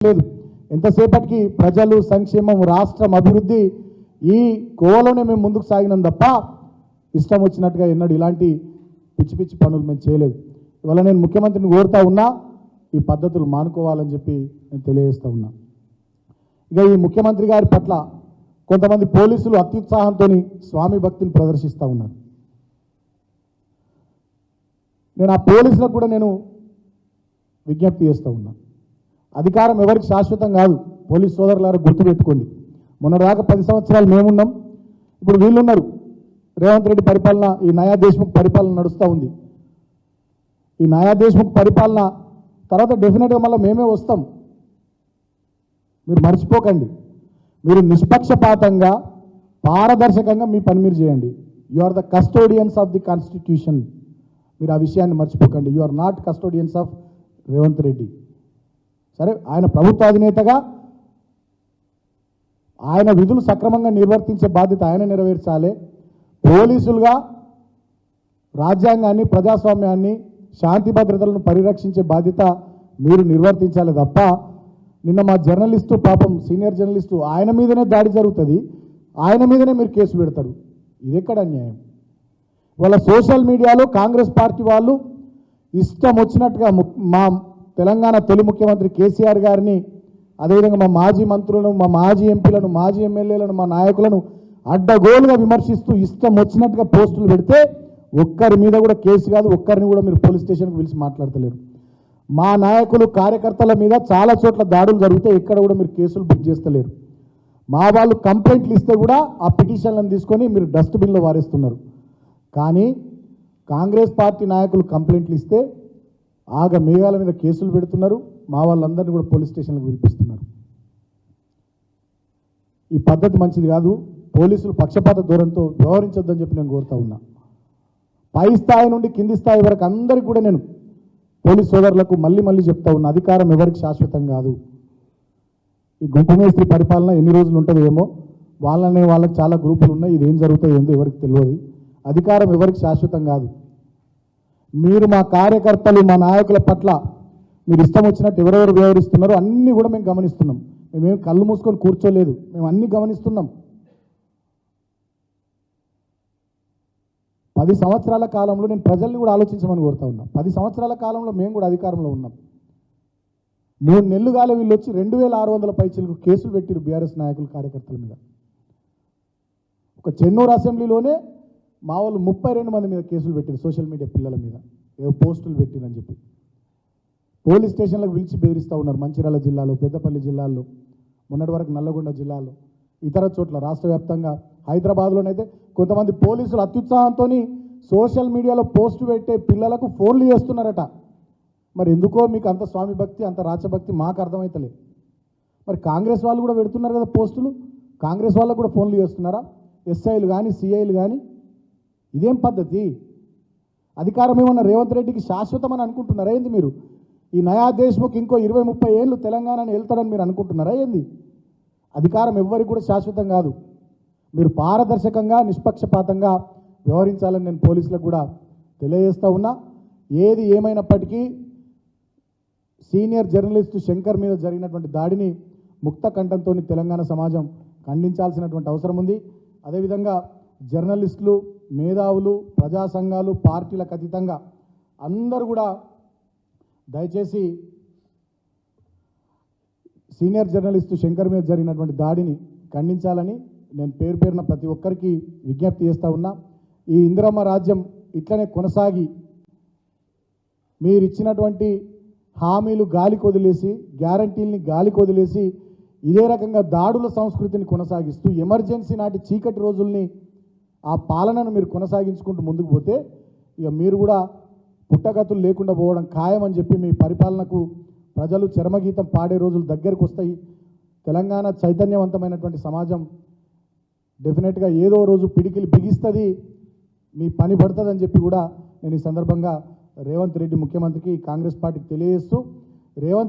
లేదు. ఎంతసేపటికి ప్రజలు సంక్షేమం రాష్ట్రం అభివృద్ధి ఈ కోవలోనే మేము ముందుకు సాగినాం తప్ప ఇష్టం వచ్చినట్టుగా ఎన్నడూ ఇలాంటి పిచ్చి పిచ్చి పనులు మేము చేయలేదు. ఇవాళ నేను ముఖ్యమంత్రిని కోరుతా ఉన్నా ఈ పద్ధతులు మానుకోవాలని చెప్పి నేను తెలియజేస్తూ ఉన్నా. ఇక ఈ ముఖ్యమంత్రి గారి పట్ల కొంతమంది పోలీసులు అత్యుత్సాహంతో స్వామి భక్తిని ప్రదర్శిస్తూ ఉన్నారు. నేను ఆ పోలీసులకు కూడా నేను విజ్ఞప్తి చేస్తూ ఉన్నా. అధికారం ఎవరికి శాశ్వతం కాదు. పోలీస్ సోదరులారా గుర్తుపెట్టుకోండి. మొన్నటిదాకా 10 సంవత్సరాలు మేమున్నాం, ఇప్పుడు వీళ్ళున్నారు. రేవంత్ రెడ్డి పరిపాలన, ఈ నయా దేశ్ముఖ్ పరిపాలన నడుస్తూ ఉంది. ఈ నయా దేశ్ముఖ్ పరిపాలన తర్వాత డెఫినెట్గా మళ్ళీ మేమే వస్తాం. మీరు మర్చిపోకండి. మీరు నిష్పక్షపాతంగా పారదర్శకంగా మీ పని మీరు చేయండి. You are the custodians of the constitution. మీరు ఆ విషయాన్ని మర్చిపోకండి. You are not custodians of Revanth Reddy. సరే, ఆయన ప్రభుత్వ అధినేతగా ఆయన విధులు సక్రమంగా నిర్వర్తించే బాధ్యత ఆయన నెరవేర్చాలి. పోలీసులుగా రాజ్యాంగాన్ని, ప్రజాస్వామ్యాన్ని, శాంతి భద్రతలను పరిరక్షించే బాధ్యత మీరు నిర్వర్తించాలి తప్ప నిన్న మా జర్నలిస్టు, పాపం సీనియర్ జర్నలిస్టు, ఆయన మీదనే దాడి జరుగుతుంది, ఆయన మీదనే మీరు కేసు పెడతారు. ఇది ఎక్కడ అన్యాయం? వాళ్ళ సోషల్ మీడియాలో కాంగ్రెస్ పార్టీ వాళ్ళు ఇష్టం వచ్చినట్టుగా మా తెలంగాణ తొలి ముఖ్యమంత్రి కేసీఆర్ గారిని, అదేవిధంగా మా మాజీ మంత్రులను, మా మాజీ ఎంపీలను, మాజీ ఎమ్మెల్యేలను, మా నాయకులను అడ్డగోలుగా విమర్శిస్తూ ఇష్టం వచ్చినట్టుగా పోస్టులు పెడితే ఒక్కరి మీద కూడా కేసు కాదు, ఒక్కరిని కూడా మీరు పోలీస్ స్టేషన్కి పిలిచి మాట్లాడతలేరు. మా నాయకులు, కార్యకర్తల మీద చాలా చోట్ల దాడులు జరిగితే ఎక్కడ కూడా మీరు కేసులు బుక్ చేస్తలేరు. మా వాళ్ళు కంప్లైంట్లు ఇస్తే కూడా ఆ పిటిషన్లను తీసుకొని మీరు డస్ట్బిన్లో వారేస్తున్నారు. కానీ కాంగ్రెస్ పార్టీ నాయకులు కంప్లైంట్లు ఇస్తే ఆగ మేఘాల మీద కేసులు పెడుతున్నారు. మా వాళ్ళందరినీ కూడా పోలీస్ స్టేషన్లకు పిలిపిస్తున్నారు. ఈ పద్ధతి మంచిది కాదు. పోలీసులు పక్షపాత ధోరణితో వ్యవహరించొద్దని చెప్పి నేను కోరుతా ఉన్నా. పై స్థాయి నుండి కింది స్థాయి వరకు అందరికీ కూడా నేను పోలీస్ సోదరులకు మళ్ళీ చెప్తా ఉన్నా, అధికారం ఎవరికి శాశ్వతం కాదు. ఈ గుంపు మేస్త్రి పరిపాలన ఎన్ని రోజులు ఉంటుందో ఏమో, వాళ్ళకి చాలా గ్రూపులు ఉన్నాయి. ఇది ఏం జరుగుతుందో ఏందో ఎవరికి తెలియదు. అధికారం ఎవరికి శాశ్వతం కాదు. మీరు మా కార్యకర్తలు, మా నాయకుల పట్ల మీరు ఇష్టం వచ్చినట్టు ఎవరెవరు వ్యవహరిస్తున్నారో అన్నీ కూడా మేము గమనిస్తున్నాం. మేమేం కళ్ళు మూసుకొని కూర్చోలేదు, మేము అన్నీ గమనిస్తున్నాం. 10 సంవత్సరాల కాలంలో నేను ప్రజల్ని కూడా ఆలోచించమని కోరుతా ఉన్నా. 10 సంవత్సరాల కాలంలో మేము కూడా అధికారంలో ఉన్నాం. 3 నెలలు కాలే వీళ్ళు వచ్చి 2600 పైచీలకు కేసులు పెట్టిరు బీఆర్ఎస్ నాయకులు, కార్యకర్తల మీద. ఒక చెన్నూరు అసెంబ్లీలోనే మా వాళ్ళు 32 మంది మీద కేసులు పెట్టారు, సోషల్ మీడియా పిల్లల మీద ఏవో పోస్టులు పెట్టిరని చెప్పి. పోలీస్ స్టేషన్లకు పిలిచి బెదిరిస్తూ ఉన్నారు. మంచిర్యాల జిల్లాలో, పెద్దపల్లి జిల్లాల్లో, మొన్నటి వరకు నల్లగొండ జిల్లాలో, ఇతర చోట్ల రాష్ట్ర వ్యాప్తంగా, హైదరాబాద్లోనైతే కొంతమంది పోలీసులు అత్యుత్సాహంతో సోషల్ మీడియాలో పోస్టు పెట్టే పిల్లలకు ఫోన్లు చేస్తున్నారట. మరి ఎందుకో మీకు అంత స్వామి భక్తి, అంత రాచభక్తి మాకు అర్థమవుతలే. మరి కాంగ్రెస్ వాళ్ళు కూడా పెడుతున్నారు కదా పోస్టులు, కాంగ్రెస్ వాళ్ళకు కూడా ఫోన్లు చేస్తున్నారా? ఎస్ఐలు కానీ, సిఐలు కానీ. ఇదేం పద్ధతి? అధికారం ఏమన్నా రేవంత్ రెడ్డికి శాశ్వతం అని అనుకుంటున్నారా ఏంది మీరు? ఈ నయా దేశ్ముఖ్ ఇంకో 20-30 ఏళ్ళు తెలంగాణని వెళ్తాడని మీరు అనుకుంటున్నారా ఏంది? అధికారం ఎవ్వరికి కూడా శాశ్వతం కాదు. మీరు పారదర్శకంగా, నిష్పక్షపాతంగా వ్యవహరించాలని నేను పోలీసులకు కూడా తెలియజేస్తూ ఉన్నా. ఏది ఏమైనప్పటికీ సీనియర్ జర్నలిస్టు శంకర్ మీద జరిగినటువంటి దాడిని ముక్త కంఠంతో తెలంగాణ సమాజం ఖండించాల్సినటువంటి అవసరం ఉంది. అదేవిధంగా జర్నలిస్టులు, మేధావులు, ప్రజా సంఘాలు, పార్టీలకు అతీతంగా అందరూ కూడా దయచేసి సీనియర్ జర్నలిస్టు శంకర్ మీద జరిగినటువంటి దాడిని ఖండించాలని నేను పేరు పేరున ప్రతి ఒక్కరికి విజ్ఞప్తి చేస్తూ ఉన్నా. ఈ ఇందిరమ్మ రాజ్యం ఇట్లనే కొనసాగి మీరు ఇచ్చినటువంటి హామీలు గాలికి వదిలేసి, గ్యారంటీల్ని గాలికి వదిలేసి ఇదే రకంగా దాడుల సంస్కృతిని కొనసాగిస్తూ ఎమర్జెన్సీ నాటి చీకటి రోజుల్ని, ఆ పాలనను మీరు కొనసాగించుకుంటూ ముందుకు పోతే ఇక మీరు కూడా పుట్టగతులు లేకుండా పోవడం ఖాయమని చెప్పి మీ పరిపాలనకు ప్రజలు చరమగీతం పాడే రోజులు దగ్గరకు వస్తాయి. తెలంగాణ చైతన్యవంతమైనటువంటి సమాజం డెఫినెట్గా ఏదో రోజు పిడికిలు బిగిస్తుంది, మీ పని పడుతుందని చెప్పి కూడా నేను ఈ సందర్భంగా రేవంత్ రెడ్డి ముఖ్యమంత్రికి, కాంగ్రెస్ పార్టీకి తెలియజేస్తూ రేవంత్